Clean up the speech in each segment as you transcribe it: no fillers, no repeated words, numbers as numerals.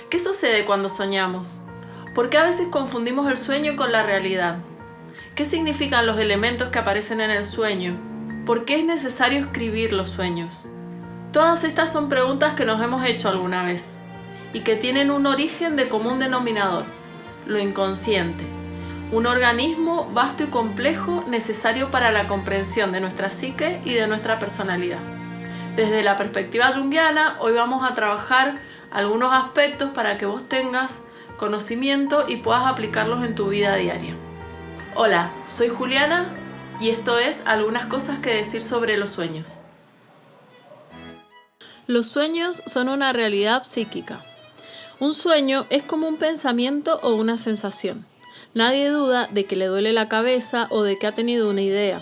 ¿Qué sucede cuando soñamos? ¿Por qué a veces confundimos el sueño con la realidad? ¿Qué significan los elementos que aparecen en el sueño? ¿Por qué es necesario escribir los sueños? Todas estas son preguntas que nos hemos hecho alguna vez y que tienen un origen de común denominador, lo inconsciente, un organismo vasto y complejo necesario para la comprensión de nuestra psique y de nuestra personalidad. Desde la perspectiva junguiana, hoy vamos a trabajar algunos aspectos para que vos tengas conocimiento y puedas aplicarlos en tu vida diaria. Hola, soy Juliana y esto es algunas cosas que decir sobre los sueños. Los sueños son una realidad psíquica. Un sueño es como un pensamiento o una sensación. Nadie duda de que le duele la cabeza o de que ha tenido una idea.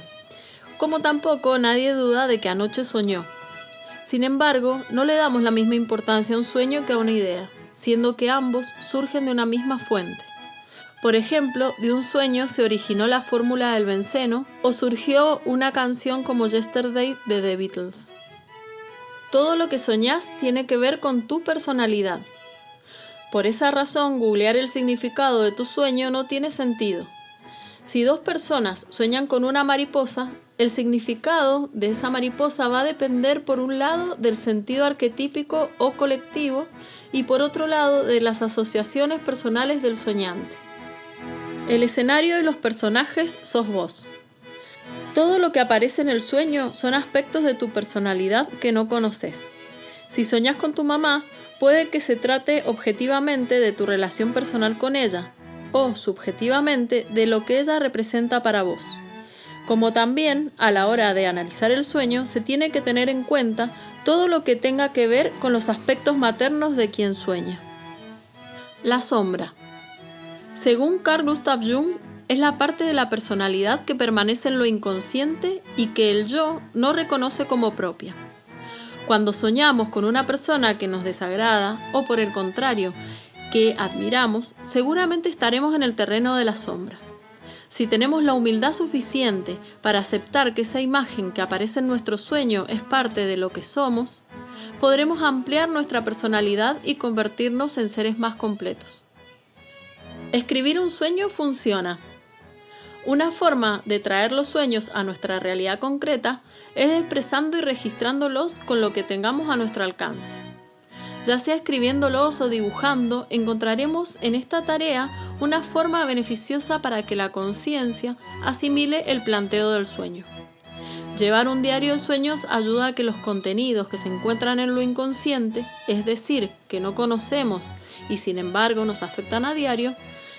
Como tampoco nadie duda de que anoche soñó. Sin embargo, no le damos la misma importancia a un sueño que a una idea, siendo que ambos surgen de una misma fuente. Por ejemplo, de un sueño se originó la fórmula del benceno o surgió una canción como Yesterday de The Beatles. Todo lo que soñás tiene que ver con tu personalidad. Por esa razón, googlear el significado de tu sueño no tiene sentido. Si dos personas sueñan con una mariposa, el significado de esa mariposa va a depender por un lado del sentido arquetípico o colectivo y por otro lado de las asociaciones personales del soñante. El escenario de los personajes sos vos. Todo lo que aparece en el sueño son aspectos de tu personalidad que no conoces. Si soñás con tu mamá, puede que se trate objetivamente de tu relación personal con ella o subjetivamente de lo que ella representa para vos. Como también, a la hora de analizar el sueño, se tiene que tener en cuenta todo lo que tenga que ver con los aspectos maternos de quien sueña. La sombra. Según Carl Gustav Jung, es la parte de la personalidad que permanece en lo inconsciente y que el yo no reconoce como propia. Cuando soñamos con una persona que nos desagrada o por el contrario, que admiramos, seguramente estaremos en el terreno de la sombra. Si tenemos la humildad suficiente para aceptar que esa imagen que aparece en nuestro sueño es parte de lo que somos, podremos ampliar nuestra personalidad y convertirnos en seres más completos. Escribir un sueño funciona. Una forma de traer los sueños a nuestra realidad concreta es expresando y registrándolos con lo que tengamos a nuestro alcance. Ya sea escribiéndolos o dibujando, encontraremos en esta tarea una forma beneficiosa para que la conciencia asimile el planteo del sueño. Llevar un diario de sueños ayuda a que los contenidos que se encuentran en lo inconsciente, es decir, que no conocemos y sin embargo nos afectan a diario,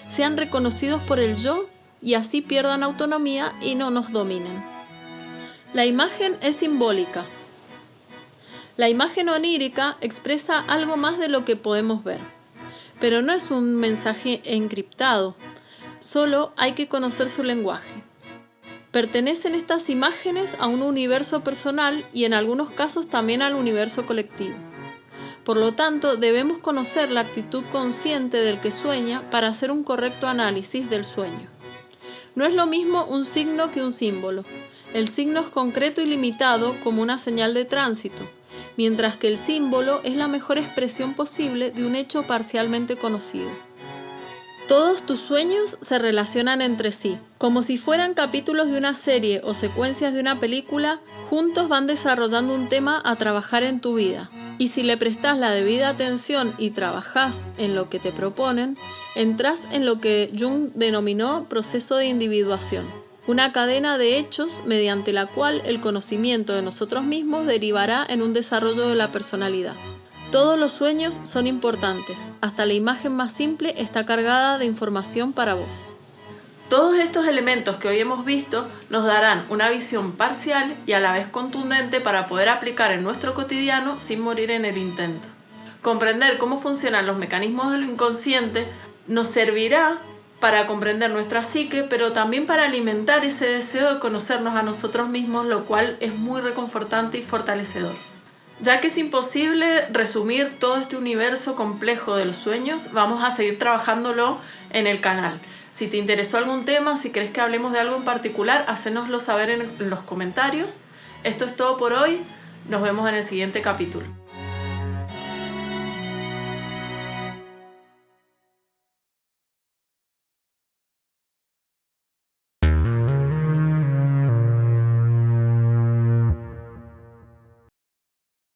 sean reconocidos por el yo y así pierdan autonomía y no nos dominen. La imagen es simbólica. La imagen onírica expresa algo más de lo que podemos ver, pero no es un mensaje encriptado, solo hay que conocer su lenguaje. Pertenecen estas imágenes a un universo personal y en algunos casos también al universo colectivo. Por lo tanto, debemos conocer la actitud consciente del que sueña para hacer un correcto análisis del sueño. No es lo mismo un signo que un símbolo. El signo es concreto y limitado como una señal de tránsito, mientras que el símbolo es la mejor expresión posible de un hecho parcialmente conocido. Todos tus sueños se relacionan entre sí. Como si fueran capítulos de una serie o secuencias de una película, juntos van desarrollando un tema a trabajar en tu vida. Y si le prestás la debida atención y trabajás en lo que te proponen, entras en lo que Jung denominó proceso de individuación, una cadena de hechos mediante la cual el conocimiento de nosotros mismos derivará en un desarrollo de la personalidad. Todos los sueños son importantes, hasta la imagen más simple está cargada de información para vos. Todos estos elementos que hoy hemos visto nos darán una visión parcial y a la vez contundente para poder aplicar en nuestro cotidiano sin morir en el intento. Comprender cómo funcionan los mecanismos de lo inconsciente nos servirá para comprender nuestra psique, pero también para alimentar ese deseo de conocernos a nosotros mismos, lo cual es muy reconfortante y fortalecedor. Ya que es imposible resumir todo este universo complejo de los sueños, vamos a seguir trabajándolo en el canal. Si te interesó algún tema, si crees que hablemos de algo en particular, hacénoslo saber en los comentarios. Esto es todo por hoy. Nos vemos en el siguiente capítulo.